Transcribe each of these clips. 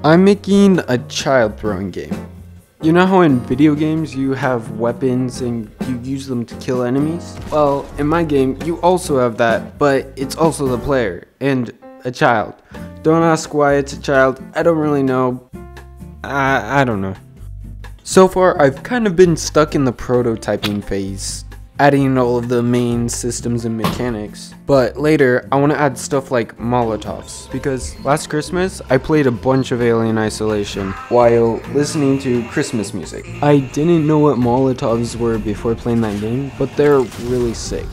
I'm making a child throwing game. You know how in video games you have weapons and you use them to kill enemies? Well, in my game you also have that, but it's also the player and a child. Don't ask why it's a child, I don't really know. I don't know. So far I've kind of been stuck in the prototyping phase, adding all of the main systems and mechanics. But later, I want to add stuff like Molotovs, because last Christmas, I played a bunch of Alien Isolation while listening to Christmas music. I didn't know what Molotovs were before playing that game, but they're really sick.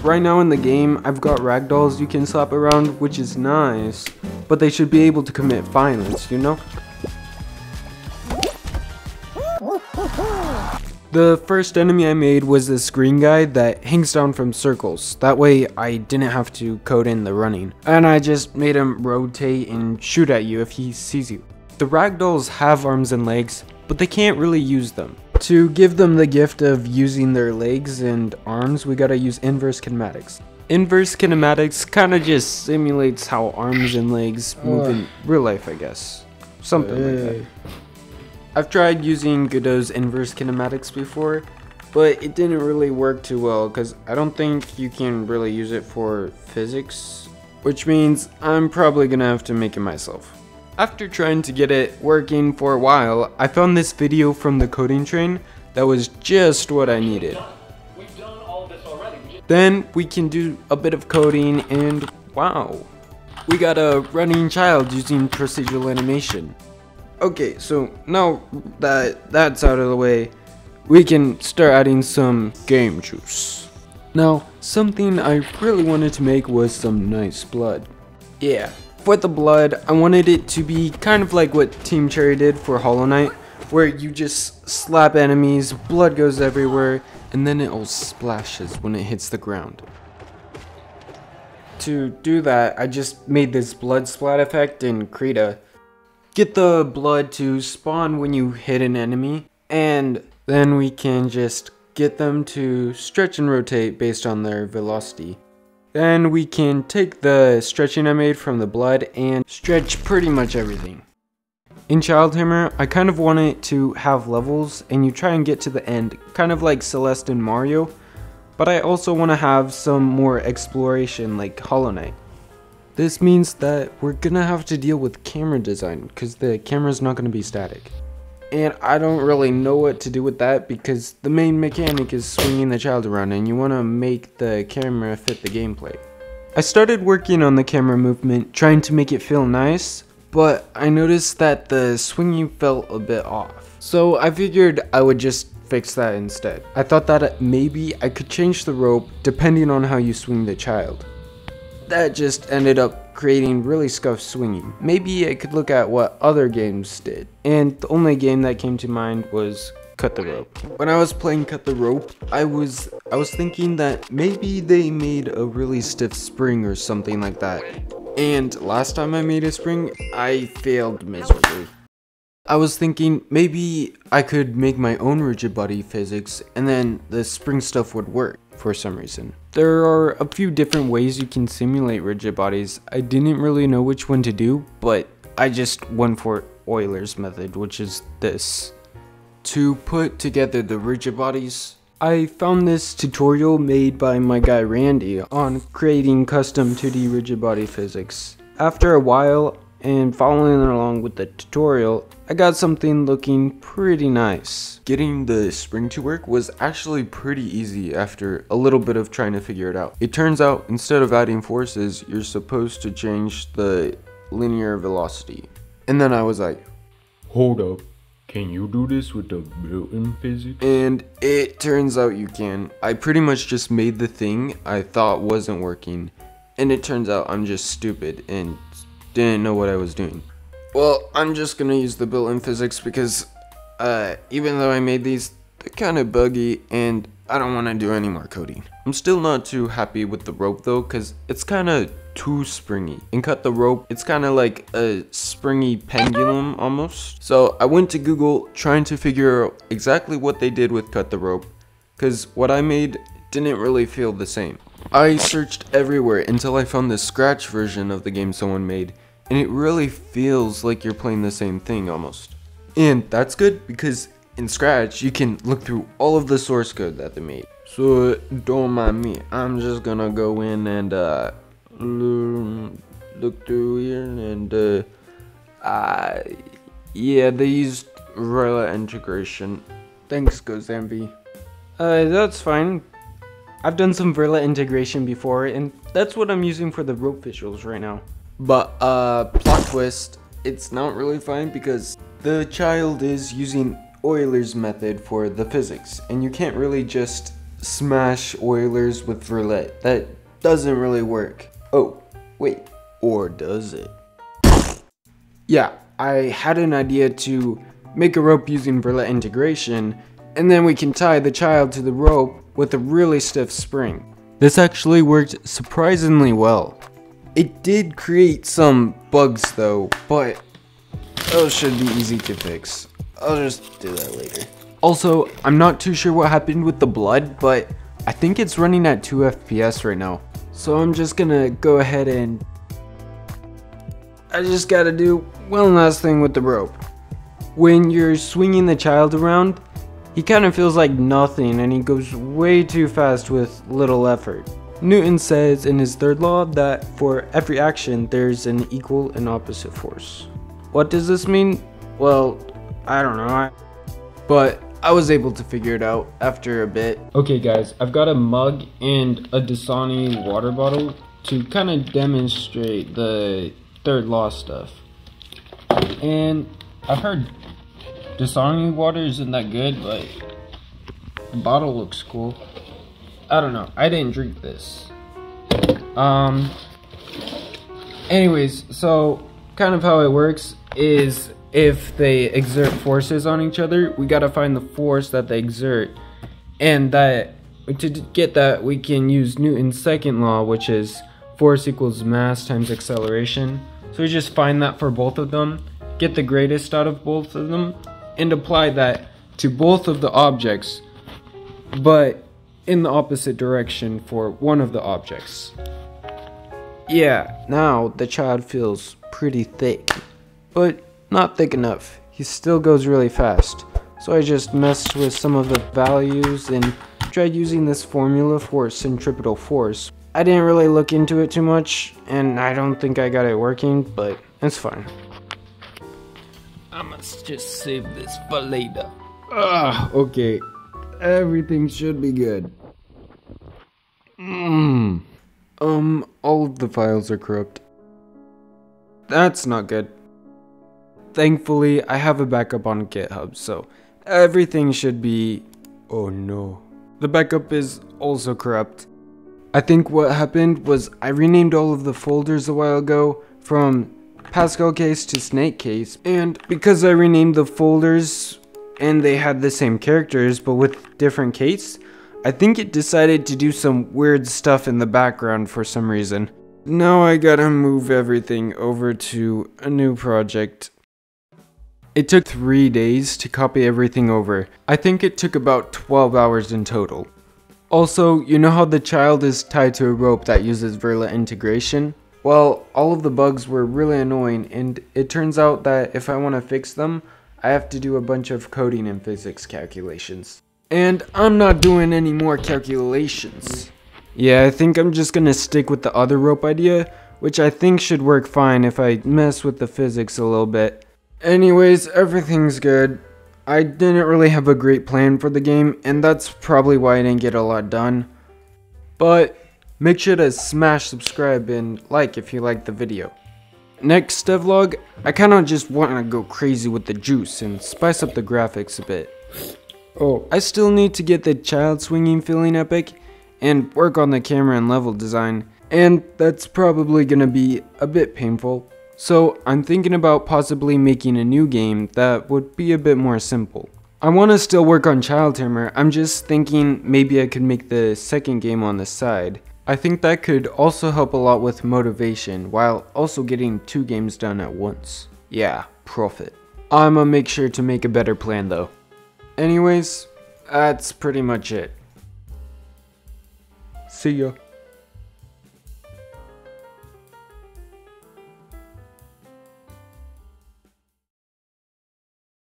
Right now in the game, I've got ragdolls you can slap around, which is nice, but they should be able to commit violence, you know? The first enemy I made was this green guy that hangs down from circles. That way I didn't have to code in the running. And I just made him rotate and shoot at you if he sees you. The ragdolls have arms and legs, but they can't really use them. To give them the gift of using their legs and arms, we gotta use inverse kinematics. Inverse kinematics kinda just simulates how arms and legs move in real life, I guess. Something like that. I've tried using Godot's inverse kinematics before, but it didn't really work too well because I don't think you can really use it for physics, which means I'm probably gonna have to make it myself. After trying to get it working for a while, I found this video from the coding train that was just what I needed. Then we can do a bit of coding and wow, we got a running child using procedural animation. Okay, so now that that's out of the way, we can start adding some game juice. Now, something I really wanted to make was some nice blood. Yeah, for the blood, I wanted it to be kind of like what Team Cherry did for Hollow Knight, where you just slap enemies, blood goes everywhere, and then it all splashes when it hits the ground. To do that, I just made this blood splat effect in Krita. Get the blood to spawn when you hit an enemy, and then we can just get them to stretch and rotate based on their velocity. Then we can take the stretching I made from the blood and stretch pretty much everything. In Childhammer, I kind of want it to have levels and you try and get to the end, kind of like Celeste and Mario, but I also want to have some more exploration like Hollow Knight. This means that we're gonna have to deal with camera design because the camera's not gonna be static. And I don't really know what to do with that because the main mechanic is swinging the child around and you wanna make the camera fit the gameplay. I started working on the camera movement, trying to make it feel nice, but I noticed that the swinging felt a bit off. So I figured I would just fix that instead. I thought that maybe I could change the rope depending on how you swing the child. That just ended up creating really scuffed swinging. Maybe I could look at what other games did. And the only game that came to mind was Cut the Rope. When I was playing Cut the Rope, I was thinking that maybe they made a really stiff spring or something like that. And last time I made a spring, I failed miserably. I was thinking maybe I could make my own rigid body physics and then the spring stuff would work for some reason. There are a few different ways you can simulate rigid bodies. I didn't really know which one to do, but I just went for Euler's method, which is this. To put together the rigid bodies, I found this tutorial made by my guy Randy on creating custom 2D rigid body physics. After a while, and following along with the tutorial, I got something looking pretty nice. Getting the spring to work was actually pretty easy after a little bit of trying to figure it out. It turns out instead of adding forces, you're supposed to change the linear velocity. And then I was like, hold up, can you do this with the built-in physics? And it turns out you can. I pretty much just made the thing I thought wasn't working, and it turns out I'm just stupid and didn't know what I was doing. Well, I'm just gonna use the built-in physics because even though I made these, they're kind of buggy and I don't want to do any more coding. I'm still not too happy with the rope though because it's kind of too springy. In Cut the Rope, it's kind of like a springy pendulum almost. So I went to Google trying to figure out exactly what they did with Cut the Rope because what I made didn't really feel the same. I searched everywhere until I found the scratch version of the game someone made, and it really feels like you're playing the same thing almost. And that's good because in Scratch you can look through all of the source code that they made. So don't mind me, I'm just gonna go in and look through here, and yeah, they used Varela integration. Thanks, NoMBe. That's fine. I've done some Varela integration before, and that's what I'm using for the rope visuals right now. But plot twist, it's not really fine because the child is using Euler's method for the physics, and you can't really just smash Euler's with Varela. That doesn't really work. Oh, wait, or does it? Yeah, I had an idea to make a rope using Varela integration, and then we can tie the child to the rope with a really stiff spring. This actually worked surprisingly well. It did create some bugs though, but those should be easy to fix. I'll just do that later. Also, I'm not too sure what happened with the blood, but I think it's running at 2 FPS right now. So I'm just gonna go ahead and I just gotta do one last thing with the rope. When you're swinging the child around, he kind of feels like nothing and he goes way too fast with little effort. Newton says in his third law that for every action there's an equal and opposite force. What does this mean? Well, I don't know. But I was able to figure it out after a bit. Okay guys, I've got a mug and a Dasani water bottle to kind of demonstrate the third law stuff. And I've heard Dasani water isn't that good, but the bottle looks cool. I don't know, I didn't drink this. Anyways, so kind of how it works is if they exert forces on each other, we gotta find the force that they exert, and that to get that we can use Newton's second law, which is force equals mass times acceleration. So we just find that for both of them, get the greatest out of both of them, and apply that to both of the objects, but in the opposite direction for one of the objects. Yeah, now the child feels pretty thick, but not thick enough. He still goes really fast. So I just messed with some of the values and tried using this formula for centripetal force. I didn't really look into it too much, and I don't think I got it working, but it's fine. I must just save this for later. Okay. Everything should be good. All of the files are corrupt. That's not good. Thankfully, I have a backup on GitHub, so everything should be... Oh no. The backup is also corrupt. I think what happened was I renamed all of the folders a while ago from Pascal case to snake case, and because I renamed the folders and they had the same characters but with different case, I think it decided to do some weird stuff in the background for some reason. Now I gotta move everything over to a new project. It took 3 days to copy everything over. I think it took about 12 hours in total. Also, you know how the child is tied to a rope that uses Varela integration? Well, all of the bugs were really annoying, and it turns out that if I want to fix them, I have to do a bunch of coding and physics calculations. And I'm not doing any more calculations. Yeah, I think I'm just gonna stick with the other rope idea, which I think should work fine if I mess with the physics a little bit. Anyways, everything's good. I didn't really have a great plan for the game, and that's probably why I didn't get a lot done. But make sure to smash subscribe and like if you liked the video. Next devlog, I kinda just want to go crazy with the juice and spice up the graphics a bit. Oh, I still need to get the child swinging feeling epic and work on the camera and level design, and that's probably gonna be a bit painful. So I'm thinking about possibly making a new game that would be a bit more simple. I want to still work on child timer, I'm just thinking maybe I could make the second game on the side. I think that could also help a lot with motivation while also getting 2 games done at once. Yeah, profit. I'ma make sure to make a better plan though. Anyways, that's pretty much it. See ya.